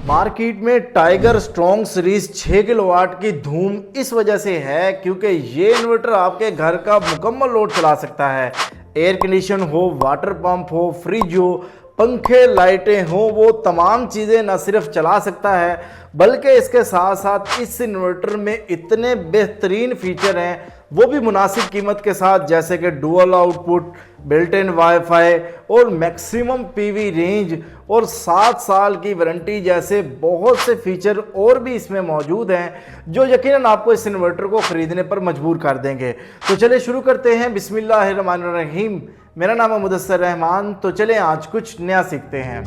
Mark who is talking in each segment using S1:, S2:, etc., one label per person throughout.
S1: Market में tiger strong series 6 kilowatt की धूम इस वजह से है क्योंकि ये इन्वर्टर आपके घर का मुकम्मल लोड चला सकता है। एयर कंडीशन हो, वाटर पंप हो, फ्रिज हो, पंखे, लाइटें हो, वो तमाम चीज़ें न सिर्फ चला सकता है बल्कि इसके साथ साथ इस इन्वर्टर में इतने बेहतरीन फीचर हैं वो भी मुनासिब कीमत के साथ, जैसे कि dual output, built in wifi और मैक्सिमम पीवी रेंज और 7 साल की वारंटी जैसे बहुत से फीचर और भी इसमें मौजूद हैं जो यकीनन आपको इस इन्वर्टर को ख़रीदने पर मजबूर कर देंगे। तो चलिए शुरू करते हैं। बिस्मिल्लाहिर्रहमानिर्रहीम। मेरा नाम है मुदस्सर रहमान। तो चलें आज कुछ नया सीखते हैं।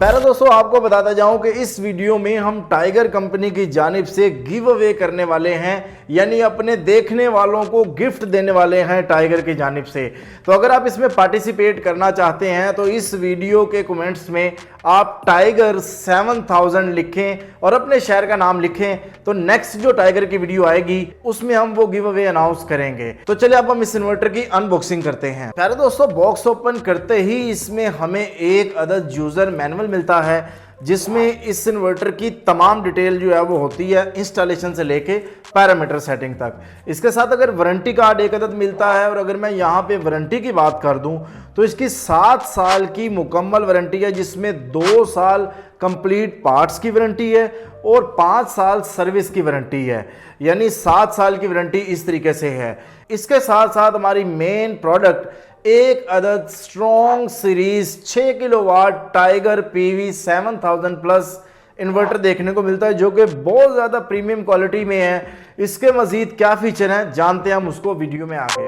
S1: पहले दोस्तों आपको बताता जाऊं कि इस वीडियो में हम टाइगर कंपनी की जानिब से गिव अवे करने वाले हैं, यानी अपने देखने वालों को गिफ्ट देने वाले हैं टाइगर की जानिब से। तो अगर आप इसमें पार्टिसिपेट करना चाहते हैं तो इस वीडियो के कमेंट्स में आप टाइगर 7000 लिखें और अपने शहर का नाम लिखें, तो नेक्स्ट जो टाइगर की वीडियो आएगी उसमें हम वो गिव अवे अनाउंस करेंगे। तो चलिए अब हम इस इन्वर्टर की अनबॉक्सिंग करते हैं। पहले दोस्तों बॉक्स ओपन करते ही इसमें हमें एक अदद यूजर मैनुअल मिलता है जिसमें इस इन्वर्टर की तमाम डिटेल जो है वो होती है, इंस्टॉलेशन से लेके पैरामीटर सेटिंग तक। इसके साथ अगर वारंटी कार्ड एक अदद मिलता है, और अगर मैं यहाँ पे वारंटी की बात कर दूं तो इसकी 7 साल की मुकम्मल वारंटी है, जिसमें 2 साल कंप्लीट पार्ट्स की वारंटी है और 5 साल सर्विस की वारंटी है, यानी 7 साल की वारंटी इस तरीके से है। इसके साथ साथ हमारी मेन प्रोडक्ट एक अदद strong series 6 kilowatt tiger PV 7000 plus inverter देखने को मिलता है जो कि बहुत ज़्यादा प्रीमियम क्वालिटी में है। इसके मजीद क्या फीचर हैं जानते हैं हम उसको वीडियो में आगे।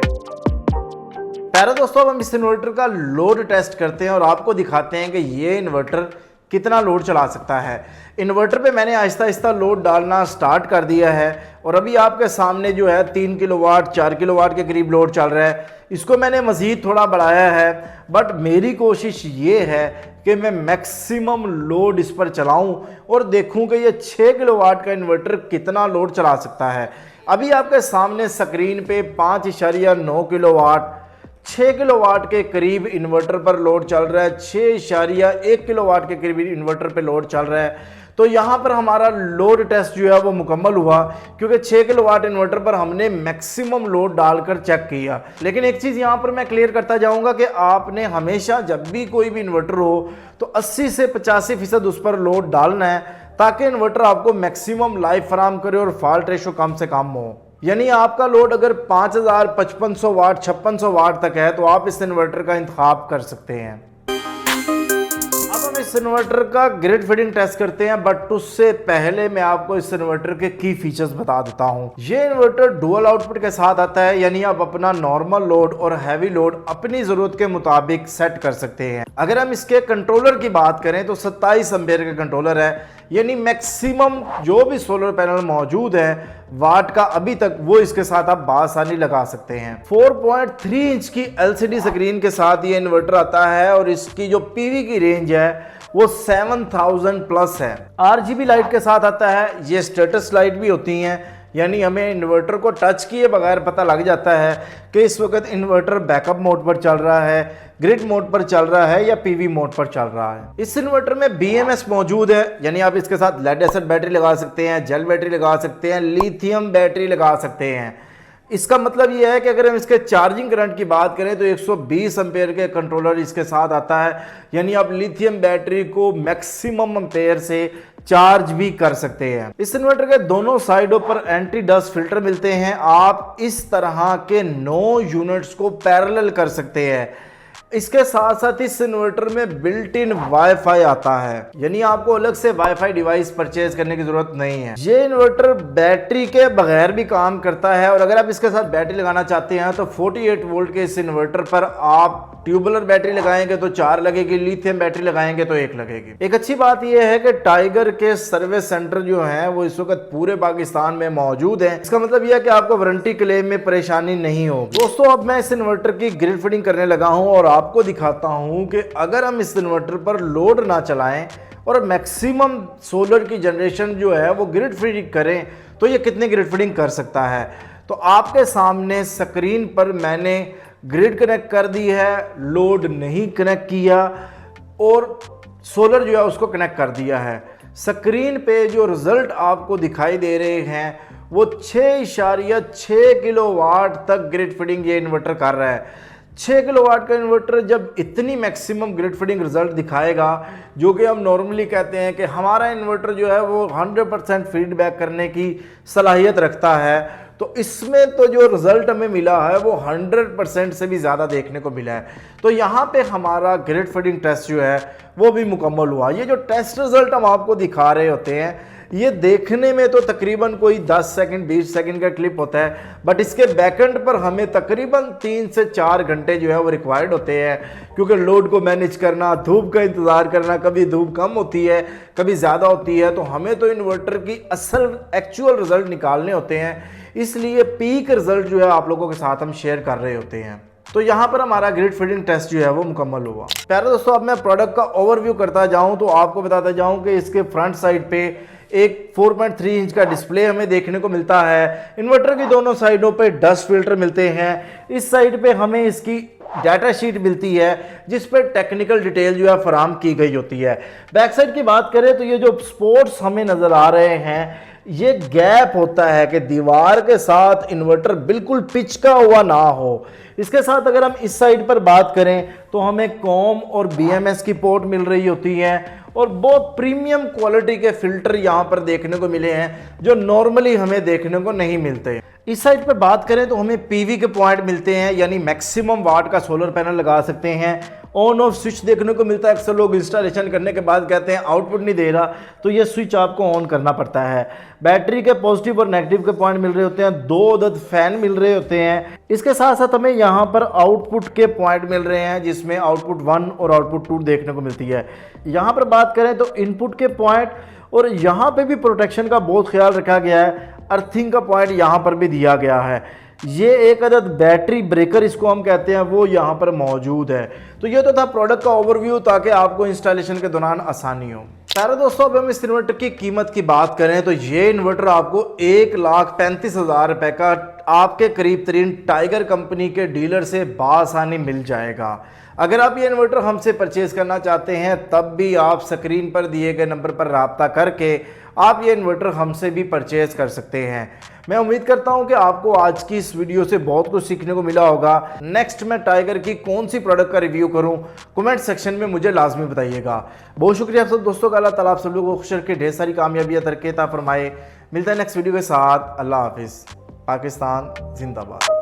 S1: पहले दोस्तों हम इस इन्वर्टर का लोड टेस्ट करते हैं और आपको दिखाते हैं कि ये इन्वर्टर कितना लोड चला सकता है। इन्वर्टर पे मैंने आहिस्ता आहिस्ता लोड डालना स्टार्ट कर दिया है और अभी आपके सामने जो है 3 किलोवाट 4 किलोवाट के करीब लोड चल रहा है। इसको मैंने मज़ीद थोड़ा बढ़ाया है, बट मेरी कोशिश ये है कि मैं मैक्सिमम लोड इस पर चलाऊं और देखूं कि ये 6 किलोवाट का इन्वर्टर कितना लोड चला सकता है। अभी आपके सामने स्क्रीन पे 5.9 किलोवाट 6 किलोवाट के करीब इन्वर्टर पर लोड चल रहा है, 6.1 किलोवाट के करीब इन्वर्टर पे लोड चल रहा है। तो यहाँ पर हमारा लोड टेस्ट जो है वो मुकम्मल हुआ क्योंकि 6 किलोवाट इन्वर्टर पर हमने मैक्सिमम लोड डालकर चेक किया। लेकिन एक चीज़ यहाँ पर मैं क्लियर करता जाऊँगा कि आपने हमेशा जब भी कोई भी इन्वर्टर हो तो 80 से 85% उस पर लोड डालना है ताकि इन्वर्टर आपको मैक्सिमम लाइफ फराहम करे और फॉल्ट रेशो कम से कम हो। यानी आपका लोड अगर 5000, 5500 वाट, 5600 वाट तक है तो आप इस इन्वर्टर का इंतखाब कर सकते हैं। अब हम इस इन्वर्टर का ग्रिड फीडिंग टेस्ट करते हैं, बट उससे पहले मैं आपको इस इन्वर्टर के की फीचर्स बता देता हूं। ये इन्वर्टर डुअल आउटपुट के साथ आता है, यानी आप अपना नॉर्मल लोड और हैवी लोड अपनी जरूरत के मुताबिक सेट कर सकते हैं। अगर हम इसके कंट्रोलर की बात करें तो 27 एम्पेयर का कंट्रोलर है, यानी मैक्सिमम जो भी सोलर पैनल मौजूद है वाट का अभी तक वो इसके साथ आप बासानी लगा सकते हैं। 4.3 इंच की LCD स्क्रीन के साथ ये इन्वर्टर आता है और इसकी जो पीवी की रेंज है वो 7000 प्लस है। RGB लाइट के साथ आता है, ये स्टेटस लाइट भी होती हैं, यानी हमें इन्वर्टर को टच किए बगैर पता लग जाता है कि इस वक्त इन्वर्टर बैकअप मोड पर चल रहा है, ग्रिड मोड पर चल रहा है या पीवी मोड पर चल रहा है। इस इन्वर्टर में BMS मौजूद है, यानी आप इसके साथ लेड एसिड बैटरी लगा सकते हैं, जेल बैटरी लगा सकते हैं, लिथियम बैटरी लगा सकते हैं। इसका मतलब ये है कि अगर हम इसके चार्जिंग करंट की बात करें तो 120 एम्पेयर के कंट्रोलर इसके साथ आता है, यानी आप लिथियम बैटरी को मैक्सिमम एम्पेयर से चार्ज भी कर सकते हैं। इस इन्वर्टर के दोनों साइडों पर एंटी डस्ट फिल्टर मिलते हैं। आप इस तरह के 9 यूनिट्स को पैरेलल कर सकते हैं। इसके साथ साथ इस इन्वर्टर में बिल्ट इन वाईफाई आता है, यानी आपको अलग से वाईफाई डिवाइस परचेज करने की जरूरत नहीं है। ये इन्वर्टर बैटरी के बगैर भी काम करता है और अगर आप इसके साथ बैटरी लगाना चाहते हैं तो 48 वोल्ट के इस इन्वर्टर पर आप ट्यूबुलर बैटरी लगाएंगे तो 4 लगेगी, लिथियम बैटरी लगाएंगे तो 1 लगेगी। एक अच्छी बात यह है कि टाइगर के सर्विस सेंटर जो हैं वो इस वक्त पूरे पाकिस्तान में मौजूद हैं। इसका मतलब यह है कि आपको वारंटी क्लेम में परेशानी नहीं होगी। दोस्तों अब मैं इस इन्वर्टर की ग्रिड फीडिंग करने लगा हूं और आपको दिखाता हूं कि अगर हम इस इन्वर्टर पर लोड ना चलाएं और मैक्सिमम सोलर की जनरेशन जो है वो ग्रिड फीडिंग करें तो ये कितने ग्रिड फीडिंग कर सकता है। तो आपके सामने स्क्रीन पर मैंने ग्रिड कनेक्ट कर दी है, लोड नहीं कनेक्ट किया और सोलर जो है उसको कनेक्ट कर दिया है। स्क्रीन पे जो रिजल्ट आपको दिखाई दे रहे हैं वो 6.6 किलोवाट तक ग्रिड फीडिंग ये इन्वर्टर कर रहा है। 6 किलोवाट का इन्वर्टर जब इतनी मैक्सिमम ग्रिड फीडिंग रिजल्ट दिखाएगा, जो कि हम नॉर्मली कहते हैं कि हमारा इन्वर्टर जो है वो 100% फीडबैक करने की सलाहियत रखता है, तो इसमें तो जो रिजल्ट हमें मिला है वो 100% से भी ज़्यादा देखने को मिला है। तो यहाँ पे हमारा ग्रिड फीडिंग टेस्ट जो है वो भी मुकम्मल हुआ। ये जो टेस्ट रिजल्ट हम आपको दिखा रहे होते हैं ये देखने में तो तकरीबन कोई 10 सेकंड 20 सेकंड का क्लिप होता है, बट इसके बैकएंड पर हमें तकरीबन 3 से 4 घंटे जो है वो रिक्वायर्ड होते हैं, क्योंकि लोड को मैनेज करना, धूप का इंतज़ार करना, कभी धूप कम होती है कभी ज़्यादा होती है, तो हमें तो इन्वर्टर की असल एक्चुअल रिजल्ट निकालने होते हैं, इसलिए पीक रिजल्ट जो है आप लोगों के साथ हम शेयर कर रहे होते हैं। तो यहाँ पर हमारा ग्रिड फीडिंग टेस्ट जो है वो मुकम्मल हुआ। प्यारे दोस्तों, अब मैं प्रोडक्ट का ओवरव्यू करता जाऊँ तो आपको बताता जाऊँ कि इसके फ्रंट साइड पे एक 4.3 इंच का डिस्प्ले हमें देखने को मिलता है। इन्वर्टर की दोनों साइडों पे डस्ट फिल्टर मिलते हैं। इस साइड पे हमें इसकी डाटा शीट मिलती है जिस पर टेक्निकल डिटेल जो है फराम की गई होती है। बैक साइड की बात करें तो ये जो स्पोर्ट्स हमें नज़र आ रहे हैं, ये गैप होता है कि दीवार के साथ इन्वर्टर बिल्कुल पिचका हुआ ना हो। इसके साथ अगर हम इस साइड पर बात करें तो हमें कॉम और BMS की पोर्ट मिल रही होती है और बहुत प्रीमियम क्वालिटी के फिल्टर यहाँ पर देखने को मिले हैं जो नॉर्मली हमें देखने को नहीं मिलते। इस साइड पर बात करें तो हमें PV के पॉइंट मिलते हैं, यानी मैक्सिमम वाट का सोलर पैनल लगा सकते हैं। ऑन ऑफ स्विच देखने को मिलता है। अक्सर लोग इंस्टॉलेशन करने के बाद कहते हैं आउटपुट नहीं दे रहा, तो ये स्विच आपको ऑन करना पड़ता है। बैटरी के पॉजिटिव और नेगेटिव के पॉइंट मिल रहे होते हैं। 2 अदद फैन मिल रहे होते हैं। इसके साथ साथ हमें यहाँ पर आउटपुट के पॉइंट मिल रहे हैं जिसमें आउटपुट 1 और आउटपुट 2 देखने को मिलती है। यहाँ पर बात करें तो इनपुट के पॉइंट, और यहाँ पे भी प्रोटेक्शन का बहुत ख्याल रखा गया है। अर्थिंग का पॉइंट यहाँ पर भी दिया गया है। ये एक अदद बैटरी ब्रेकर इसको हम कहते हैं वो यहाँ पर मौजूद है। तो ये तो था प्रोडक्ट का ओवरव्यू, ताकि आपको इंस्टॉलेशन के दौरान आसानी हो। प्यारे दोस्तों, अब हम इस इन्वर्टर की कीमत की बात करें तो ये इन्वर्टर आपको 1,35,000 रुपए का आपके करीब तरीन टाइगर कंपनी के डीलर से बासानी मिल जाएगा। अगर आप ये इन्वर्टर हमसे परचेज करना चाहते हैं तब भी आप स्क्रीन पर दिए गए नंबर पर राब्ता करके आप ये इन्वर्टर हमसे भी परचेज कर सकते हैं। मैं उम्मीद करता हूं कि आपको आज की इस वीडियो से बहुत कुछ सीखने को मिला होगा। नेक्स्ट मैं टाइगर की कौन सी प्रोडक्ट का रिव्यू करूं, कमेंट सेक्शन में मुझे लाजमी बताइएगा। बहुत शुक्रिया आप सब दोस्तों का। अल्लाह ताला आप सब लोगों को खुश रखे, ढेर सारी कामयाबियां तरक्की अता फरमाए। मिलता है नेक्स्ट वीडियो के साथ। अल्लाह हाफिज़। पाकिस्तान जिंदाबाद।